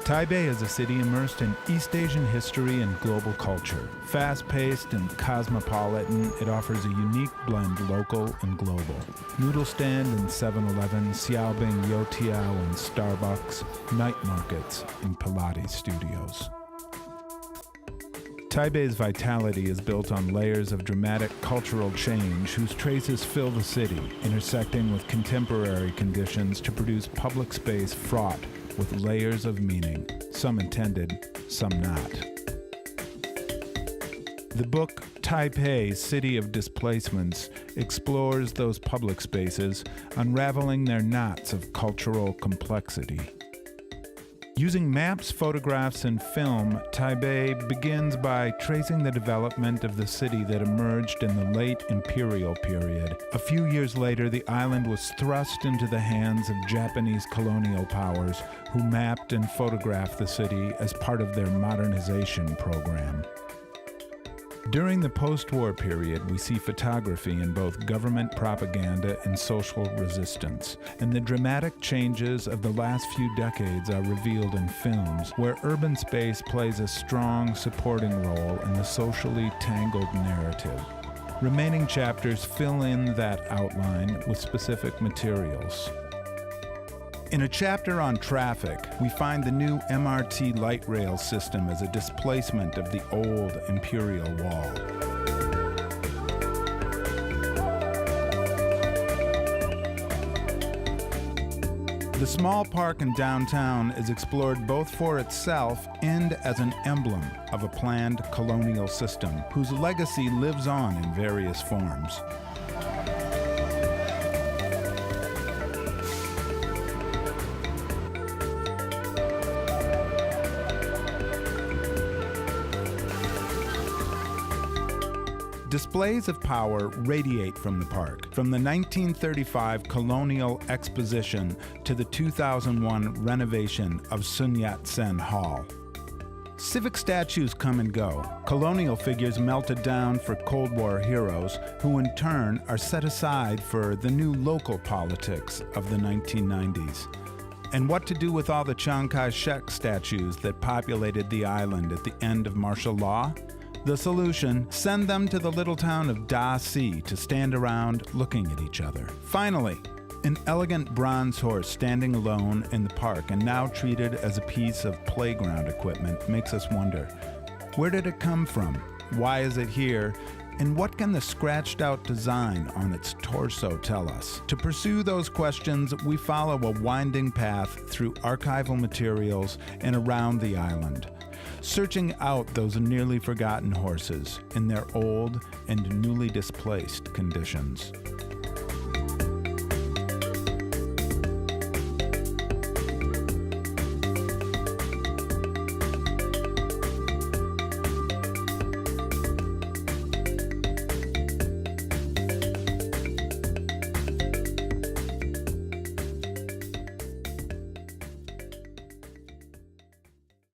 Taipei is a city immersed in East Asian history and global culture. Fast-paced and cosmopolitan, it offers a unique blend local and global. Noodle stand and 7-Eleven, Xiaobing Youtiao and Starbucks, night markets and Pilates studios. Taipei's vitality is built on layers of dramatic cultural change whose traces fill the city, intersecting with contemporary conditions to produce public space fraught with layers of meaning, some intended, some not. The book Taipei, City of Displacements explores those public spaces, unraveling their knots of cultural complexity. Using maps, photographs, and film, Taipei begins by tracing the development of the city that emerged in the late imperial period. A few years later, the island was thrust into the hands of Japanese colonial powers who mapped and photographed the city as part of their modernization program. During the post-war period, we see photography in both government propaganda and social resistance, and the dramatic changes of the last few decades are revealed in films, where urban space plays a strong supporting role in the socially tangled narrative. Remaining chapters fill in that outline with specific materials. In a chapter on traffic, we find the new MRT light rail system as a displacement of the old imperial wall. The small park in downtown is explored both for itself and as an emblem of a planned colonial system whose legacy lives on in various forms. Displays of power radiate from the park, from the 1935 colonial exposition to the 2001 renovation of Sun Yat-sen Hall. Civic statues come and go. Colonial figures melted down for Cold War heroes, who in turn are set aside for the new local politics of the 1990s. And what to do with all the Chiang Kai-shek statues that populated the island at the end of martial law? The solution, send them to the little town of Da Si to stand around looking at each other. Finally, an elegant bronze horse standing alone in the park and now treated as a piece of playground equipment makes us wonder, where did it come from? Why is it here? And what can the scratched out design on its torso tell us? To pursue those questions, we follow a winding path through archival materials and around the island, searching out those nearly forgotten horses in their old and newly displaced conditions.